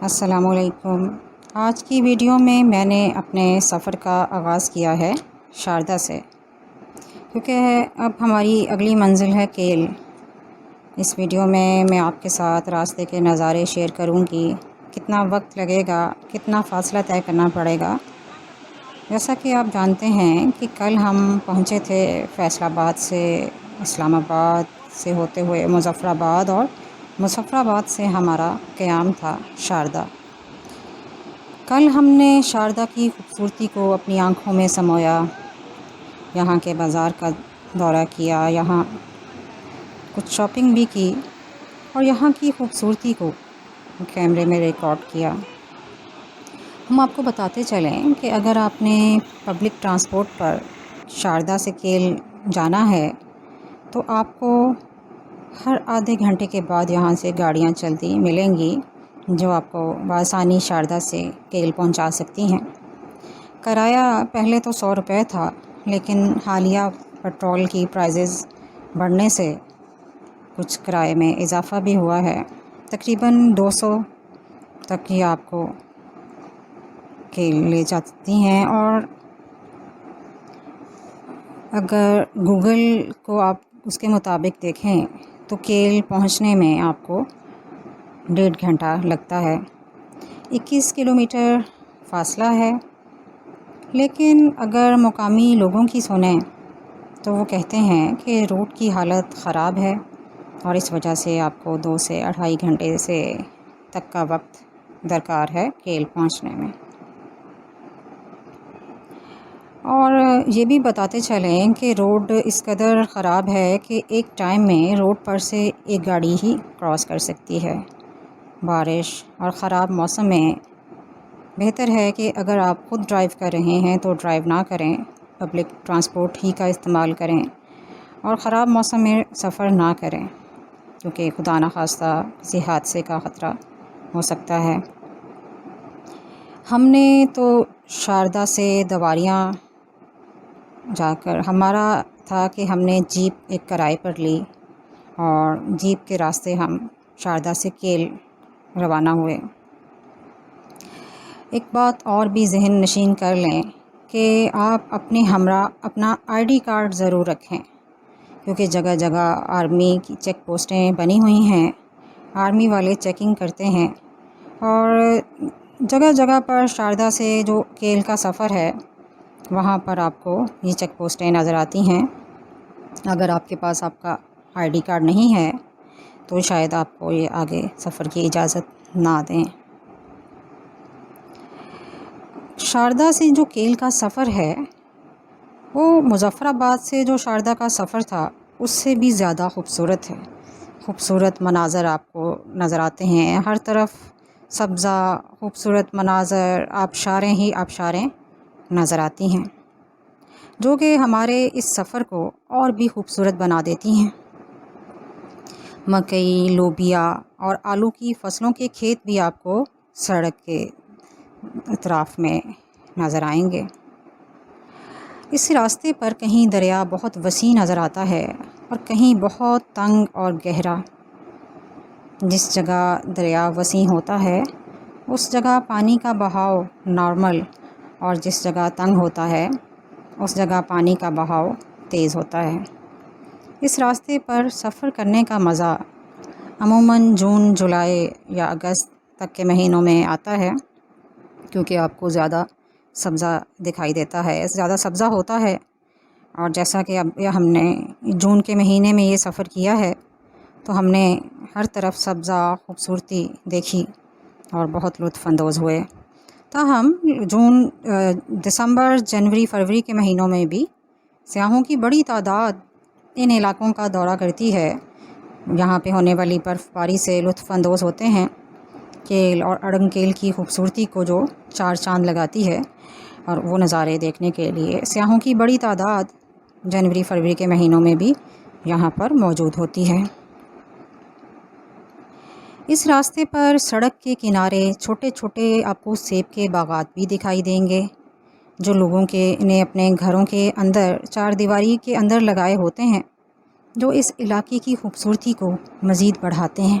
السلام علیکم۔ آج کی ویڈیو میں نے اپنے سفر کا آغاز کیا ہے شاردا سے، کیونکہ اب ہماری اگلی منزل ہے کیل۔ اس ویڈیو میں آپ کے ساتھ راستے کے نظارے شیئر کروں گی۔ کتنا وقت لگے گا، کتنا فاصلہ طے کرنا پڑے گا۔ جیسا کہ آپ جانتے ہیں کہ کل ہم پہنچے تھے فیصل آباد سے، اسلام آباد سے ہوتے ہوئے مظفر آباد، اور مظفر آباد سے ہمارا قیام تھا شاردا۔ کل ہم نے شاردا کی خوبصورتی کو اپنی آنکھوں میں سمویا، یہاں کے بازار کا دورہ کیا، یہاں کچھ شاپنگ بھی کی اور یہاں کی خوبصورتی کو کیمرے میں ریکارڈ کیا۔ ہم آپ کو بتاتے چلیں کہ اگر آپ نے پبلک ٹرانسپورٹ پر شاردا سے کیل جانا ہے تو آپ کو ہر آدھے گھنٹے کے بعد یہاں سے گاڑیاں چلتی ملیں گی جو آپ کو بآسانی شاردا سے کیل پہنچا سکتی ہیں۔ کرایہ پہلے تو 100 روپے تھا، لیکن حالیہ پیٹرول کی پرائزز بڑھنے سے کچھ کرائے میں اضافہ بھی ہوا ہے۔ تقریباً 200 تک یہ آپ کو کیل لے جاتی ہیں، اور اگر گوگل کو آپ اس کے مطابق دیکھیں تو کیل پہنچنے میں آپ کو 1.5 گھنٹہ لگتا ہے۔ 21 کلومیٹر فاصلہ ہے، لیکن اگر مقامی لوگوں کی سنیں تو وہ کہتے ہیں کہ روڈ کی حالت خراب ہے اور اس وجہ سے آپ کو 2 سے 2.5 گھنٹے سے تک کا وقت درکار ہے کیل پہنچنے میں۔ اور یہ بھی بتاتے چلیں کہ روڈ اس قدر خراب ہے کہ ایک ٹائم میں روڈ پر سے ایک گاڑی ہی کراس کر سکتی ہے۔ بارش اور خراب موسم میں بہتر ہے کہ اگر آپ خود ڈرائیو کر رہے ہیں تو ڈرائیو نہ کریں، پبلک ٹرانسپورٹ ہی کا استعمال کریں، اور خراب موسم میں سفر نہ کریں، کیونکہ خدا نخواستہ کسی حادثے کا خطرہ ہو سکتا ہے۔ ہم نے تو شاردا سے دواریاں جا کر، ہمارا تھا کہ ہم نے جیپ ایک کرائے پر لی اور جیپ کے راستے ہم شاردا سے کیل روانہ ہوئے۔ ایک بات اور بھی ذہن نشین کر لیں کہ آپ اپنے ہمراہ اپنا ID کارڈ ضرور رکھیں، کیونکہ جگہ جگہ آرمی کی چیک پوسٹیں بنی ہوئی ہیں، آرمی والے چیکنگ کرتے ہیں، اور جگہ جگہ پر شاردا سے جو کیل کا سفر ہے وہاں پر آپ کو یہ چیک پوسٹیں نظر آتی ہیں۔ اگر آپ کے پاس آپ کا ID کارڈ نہیں ہے تو شاید آپ کو یہ آگے سفر کی اجازت نہ دیں۔ شاردا سے جو کیل کا سفر ہے وہ مظفر آباد سے جو شاردا کا سفر تھا اس سے بھی زیادہ خوبصورت ہے۔ خوبصورت مناظر آپ کو نظر آتے ہیں، ہر طرف سبزہ، خوبصورت مناظر، آبشاریں ہی آبشاریں نظر آتی ہیں، جو کہ ہمارے اس سفر کو اور بھی خوبصورت بنا دیتی ہیں۔ مکئی، لوبیا اور آلو کی فصلوں کے کھیت بھی آپ کو سڑک کے اطراف میں نظر آئیں گے۔ اس راستے پر کہیں دریا بہت وسیع نظر آتا ہے اور کہیں بہت تنگ اور گہرا۔ جس جگہ دریا وسیع ہوتا ہے اس جگہ پانی کا بہاؤ نارمل، اور جس جگہ تنگ ہوتا ہے اس جگہ پانی کا بہاؤ تیز ہوتا ہے۔ اس راستے پر سفر کرنے کا مزہ عموماً جون، جولائی یا اگست تک کے مہینوں میں آتا ہے، کیونکہ آپ کو زیادہ سبزہ دکھائی دیتا ہے، زیادہ سبزہ ہوتا ہے۔ اور جیسا کہ اب ہم نے جون کے مہینے میں یہ سفر کیا ہے تو ہم نے ہر طرف سبزہ، خوبصورتی دیکھی اور بہت لطف اندوز ہوئے۔ تاہم دسمبر، جنوری، فروری کے مہینوں میں بھی سیاحوں کی بڑی تعداد ان علاقوں کا دورہ کرتی ہے۔ یہاں پہ ہونے والی برف باری سے لطف اندوز ہوتے ہیں، کیل اور اڑنگ کیل کی خوبصورتی کو جو چار چاند لگاتی ہے، اور وہ نظارے دیکھنے کے لیے سیاحوں کی بڑی تعداد جنوری، فروری کے مہینوں میں بھی یہاں پر موجود ہوتی ہے۔ اس راستے پر سڑک کے کنارے چھوٹے چھوٹے آپ کو سیب کے باغات بھی دکھائی دیں گے، جو لوگوں نے اپنے گھروں کے اندر چار دیواری کے اندر لگائے ہوتے ہیں، جو اس علاقے کی خوبصورتی کو مزید بڑھاتے ہیں۔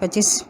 25